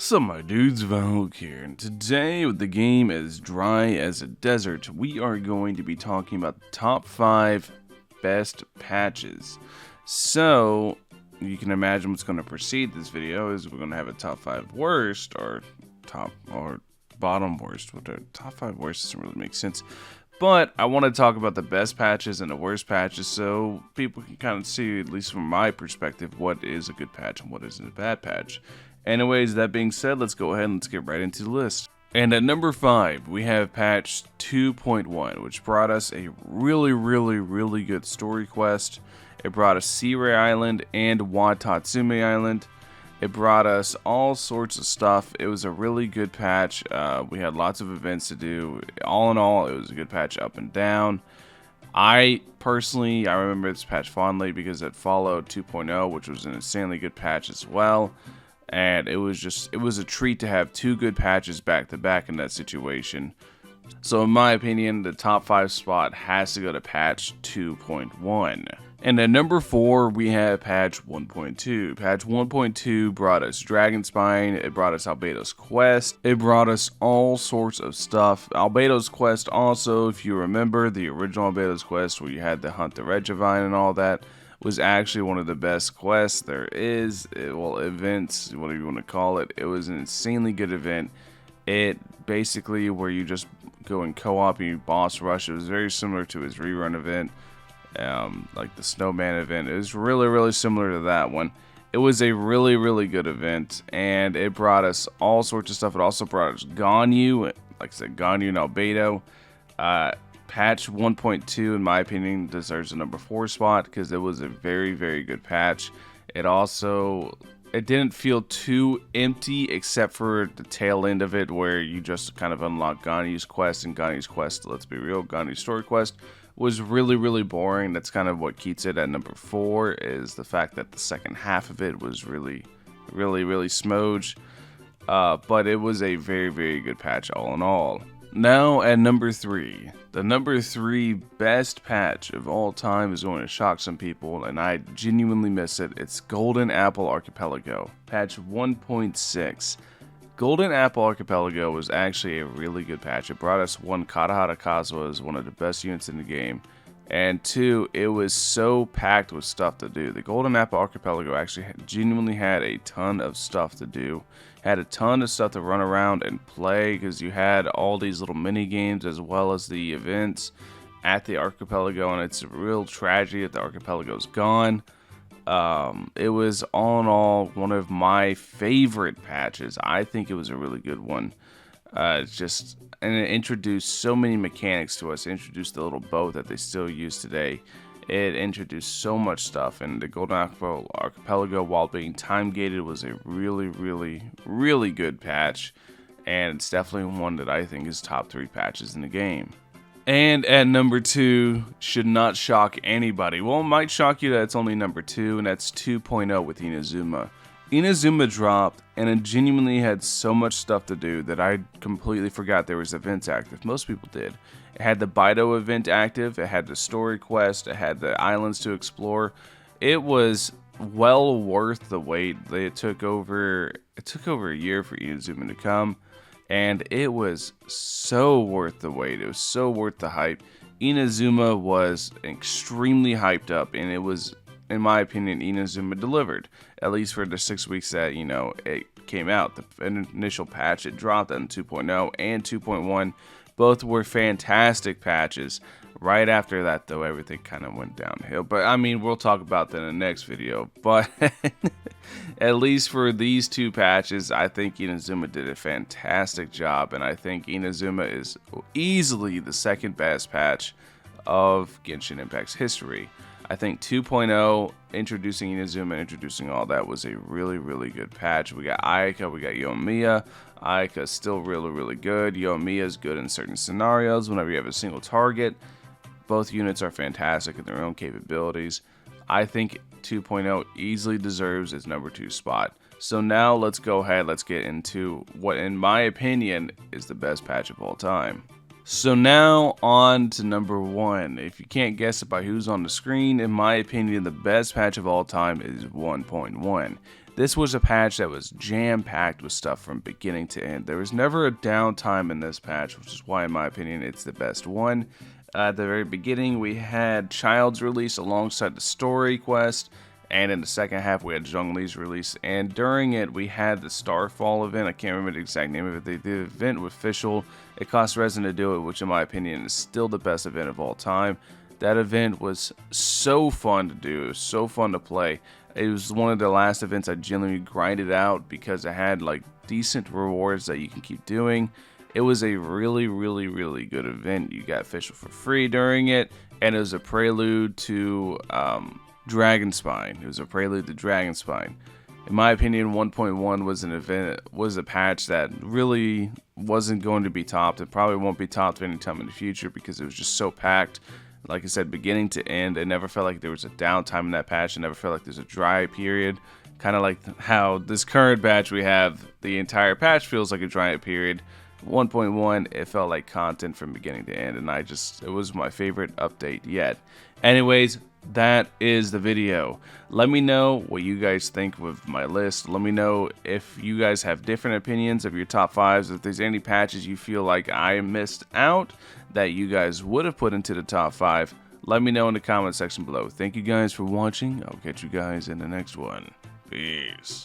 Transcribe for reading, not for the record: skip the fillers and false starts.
What's up, my dudes? Valk here, and today, with the game as dry as a desert, we are going to be talking about the top 5 best patches. So, you can imagine what's going to precede this video is we're going to have a top 5 worst, or top or bottom worst. Top 5 worst doesn't really make sense. But I want to talk about the best patches and the worst patches so people can kind of see, at least from my perspective, what is a good patch and what isn't a bad patch. Anyways, that being said, let's go ahead and let's get right into the list. And at number 5, we have patch 2.1, which brought us a really good story quest. It brought us Sea Ray Island and Watatsume Island. It brought us all sorts of stuff. It was a really good patch. We had lots of events to do. All in all, it was a good patch up and down. I remember this patch fondly because it followed 2.0, which was an insanely good patch as well. And it was a treat to have 2 good patches back to back in that situation. So in my opinion, the top 5 spot has to go to patch 2.1. And at number 4, we have patch 1.2. Patch 1.2 brought us Dragonspine, it brought us Albedo's Quest, it brought us all sorts of stuff. Albedo's Quest also, if you remember, the original Albedo's Quest where you had to hunt the Regivine and all that, was actually one of the best quests there is. Events, whatever you want to call it. It was an insanely good event. It basically where you just go in co-op and you boss rush. It was very similar to his rerun event. Like the Snowman event. It was really similar to that one. It was a really good event, and it brought us all sorts of stuff. It also brought us Ganyu, like I said, Ganyu and Albedo. Patch 1.2, in my opinion, deserves a number 4 spot because it was a very good patch. It didn't feel too empty except for the tail end of it where you just kind of unlock Ganyu's quest, and Ganyu's quest, let's be real, Ganyu's story quest was really boring. That's kind of what keeps it at number 4, is the fact that the second half of it was really smooge. But it was a very good patch all in all. Now at number 3, the number 3 best patch of all time is going to shock some people, and I genuinely miss it. It's Golden Apple Archipelago, patch 1.6. Golden Apple Archipelago was actually a really good patch. It brought us 1, Katahata Kazuha is one of the best units in the game, and 2, it was so packed with stuff to do. The Golden Apple Archipelago actually genuinely had a ton of stuff to do. Had a ton of stuff to run around and play because you had all these little mini games as well as the events at the archipelago, and it's a real tragedy that the archipelago's gone. It was all in all one of my favorite patches. I think it was a really good one. And it introduced so many mechanics to us. It introduced the little boat that they still use today. It introduced so much stuff, and the Golden Apple Archipelago, while being time gated, was a really good patch, and it's definitely one that I think is top 3 patches in the game. And at number 2, should not shock anybody. Well, it might shock you that it's only number 2, and that's 2.0 with Inazuma. Inazuma dropped, and it genuinely had so much stuff to do that I completely forgot there was events active. Most people did. It had the Baido event active, it had the story quest, it had the islands to explore. It was well worth the wait. It took over a year for Inazuma to come, and it was so worth the wait. It was so worth the hype. Inazuma was extremely hyped up, and it was, in my opinion, Inazuma delivered. At least for the 6 weeks that, it came out. The initial patch, it dropped on 2.0 and 2.1. Both were fantastic patches. Right after that, though, everything kind of went downhill. But, I mean, we'll talk about that in the next video. But, at least for these 2 patches, I think Inazuma did a fantastic job. And I think Inazuma is easily the second best patch of Genshin Impact's history. I think 2.0, introducing Inazuma, introducing all that, was a really good patch. We got Ayaka, we got Yoimiya. Ayaka's still really good. Yoimiya is good in certain scenarios whenever you have a single target. Both units are fantastic in their own capabilities. I think 2.0 easily deserves its number 2 spot. So now let's go ahead, let's get into what, in my opinion, is the best patch of all time. So now on to number 1. If you can't guess it by who's on the screen, in my opinion, the best patch of all time is 1.1. This was a patch that was jam-packed with stuff from beginning to end. There was never a downtime in this patch, which is why, in my opinion, it's the best one. At the very beginning, we had Child's release alongside the story quest, and in the second half, we had Zhongli's release. And during it, we had the Starfall event. I can't remember the exact name of it. The event was official. It cost resin to do it, which, in my opinion, is still the best event of all time. That event was so fun to do. It was so fun to play. It was one of the last events I genuinely grinded out because it had like decent rewards that you can keep doing. It was a really, really, really good event. You got official for free during it, and it was a prelude to Dragonspine. It was a prelude to Dragonspine. In my opinion, 1.1 was a patch that really wasn't going to be topped. It probably won't be topped anytime in the future because it was just so packed. Like I said, beginning to end, it never felt like there was a downtime in that patch. It never felt like there's a dry period. Kind of like how this current patch we have, the entire patch feels like a dry period. 1.1, it felt like content from beginning to end, and it was my favorite update yet. Anyways, that is the video. Let me know what you guys think with my list. Let me know if you guys have different opinions of your top 5s, if there's any patches you feel like I missed out that you guys would have put into the top 5. Let me know in the comment section below. Thank you guys for watching. I'll catch you guys in the next one. Peace.